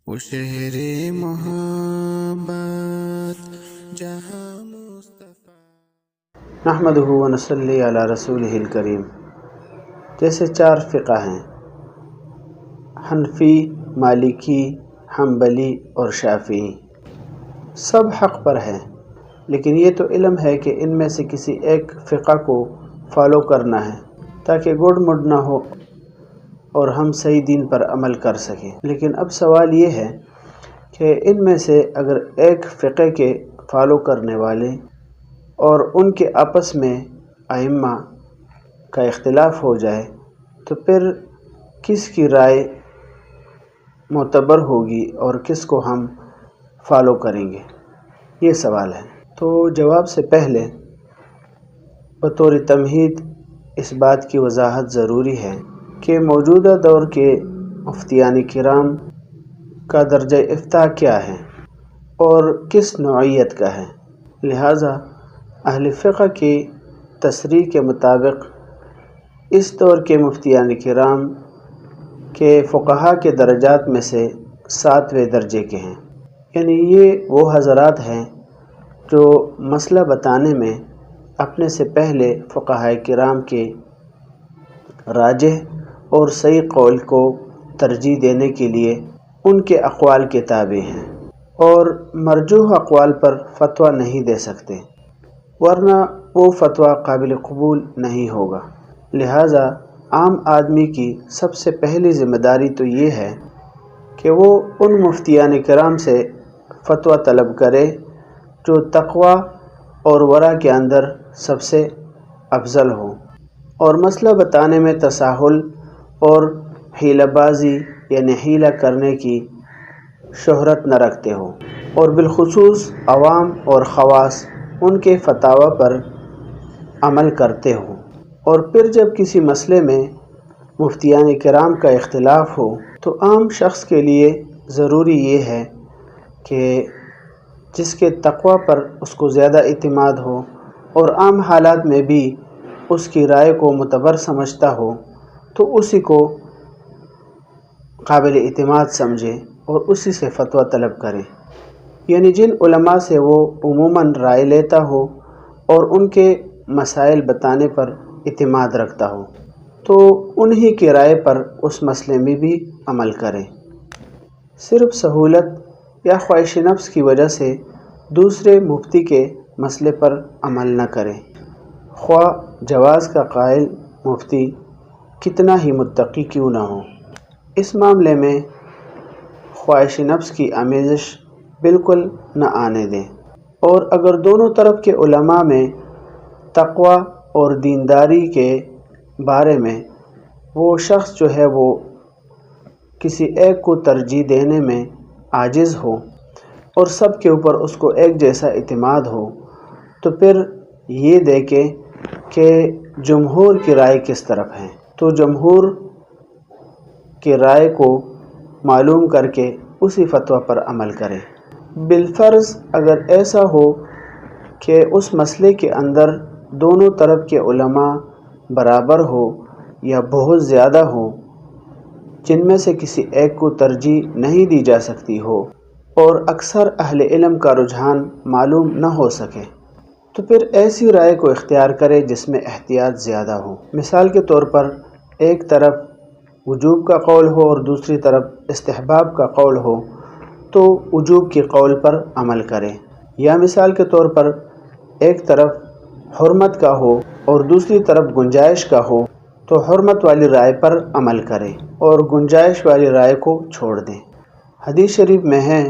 وہ شہر محبت جہاں مصطفیٰ۔ نحمدہ و نصلی علی رسولہ الکریم۔ جیسے 4 فقہ ہیں، حنفی، مالکی، حنبلی اور شافعی، سب حق پر ہیں، لیکن یہ تو علم ہے کہ ان میں سے کسی ایک فقہ کو فالو کرنا ہے تاکہ گڑ مڈ نہ ہو اور ہم صحیح دین پر عمل کر سکیں۔ لیکن اب سوال یہ ہے کہ ان میں سے اگر ایک فقہ کے فالو کرنے والے اور ان کے آپس میں ائمہ کا اختلاف ہو جائے تو پھر کس کی رائے معتبر ہوگی اور کس کو ہم فالو کریں گے، یہ سوال ہے۔ تو جواب سے پہلے بطور تمہید اس بات کی وضاحت ضروری ہے کہ موجودہ دور کے مفتیان کرام کا درجہ افتاء کیا ہے اور کس نوعیت کا ہے۔ لہٰذا اہل فقہ کی تصریح کے مطابق اس دور کے مفتیان کرام کے فقہا کے درجات میں سے 7ویں درجے کے ہیں، یعنی یہ وہ حضرات ہیں جو مسئلہ بتانے میں اپنے سے پہلے فقہائے کرام کے راجح اور صحیح قول کو ترجیح دینے کے لیے ان کے اقوال کے تابع ہیں اور مرجوح اقوال پر فتویٰ نہیں دے سکتے، ورنہ وہ فتویٰ قابل قبول نہیں ہوگا۔ لہٰذا عام آدمی کی سب سے پہلی ذمہ داری تو یہ ہے کہ وہ ان مفتیان کرام سے فتویٰ طلب کرے جو تقویٰ اور ورع کے اندر سب سے افضل ہو اور مسئلہ بتانے میں تساہل اور حیلہ بازی یعنی حیلہ کرنے کی شہرت نہ رکھتے ہو، اور بالخصوص عوام اور خواص ان کے فتاویٰ پر عمل کرتے ہوں۔ اور پھر جب کسی مسئلے میں مفتیان کرام کا اختلاف ہو تو عام شخص کے لیے ضروری یہ ہے کہ جس کے تقویٰ پر اس کو زیادہ اعتماد ہو اور عام حالات میں بھی اس کی رائے کو معتبر سمجھتا ہو تو اسی کو قابل اعتماد سمجھے اور اسی سے فتویٰ طلب کرے، یعنی جن علماء سے وہ عموماً رائے لیتا ہو اور ان کے مسائل بتانے پر اعتماد رکھتا ہو تو انہی کی رائے پر اس مسئلے میں بھی عمل کرے۔ صرف سہولت یا خواہش نفس کی وجہ سے دوسرے مفتی کے مسئلے پر عمل نہ کرے، خواہ جواز کا قائل مفتی کتنا ہی متقی کیوں نہ ہو۔ اس معاملے میں خواہش نفس کی آمیزش بالکل نہ آنے دیں، اور اگر دونوں طرف کے علماء میں تقویٰ اور دینداری کے بارے میں وہ شخص جو ہے وہ کسی ایک کو ترجیح دینے میں عاجز ہو اور سب کے اوپر اس کو ایک جیسا اعتماد ہو تو پھر یہ دیکھیں کہ جمہور کی رائے کس طرف ہے، تو جمہور کی رائے کو معلوم کر کے اسی فتویٰ پر عمل کرے۔ بالفرض اگر ایسا ہو کہ اس مسئلے کے اندر دونوں طرف کے علماء برابر ہو یا بہت زیادہ ہو، جن میں سے کسی ایک کو ترجیح نہیں دی جا سکتی ہو اور اکثر اہل علم کا رجحان معلوم نہ ہو سکے، تو پھر ایسی رائے کو اختیار کرے جس میں احتیاط زیادہ ہو۔ مثال کے طور پر ایک طرف وجوب کا قول ہو اور دوسری طرف استحباب کا قول ہو تو وجوب کے قول پر عمل کرے، یا مثال کے طور پر ایک طرف حرمت کا ہو اور دوسری طرف گنجائش کا ہو تو حرمت والی رائے پر عمل کرے اور گنجائش والی رائے کو چھوڑ دیں۔ حدیث شریف میں ہے،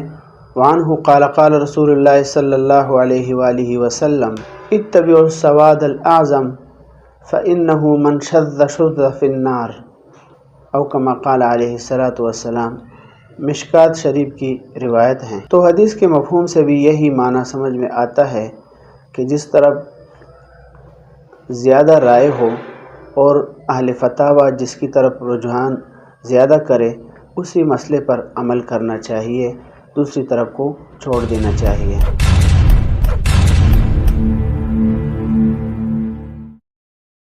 وعنہ قال قال رسول اللہ صلی اللہ علیہ وآلہ وسلم اتبعوا السواد الاعظم فإنه من شذ شذ في النار، او کما قال علیہ الصلاۃ والسلام، مشکات شریف کی روایت ہیں۔ تو حدیث کے مفہوم سے بھی یہی معنی سمجھ میں آتا ہے کہ جس طرف زیادہ رائے ہو اور اہل فتاویٰ جس کی طرف رجحان زیادہ کرے اسی مسئلے پر عمل کرنا چاہیے، دوسری طرف کو چھوڑ دینا چاہیے۔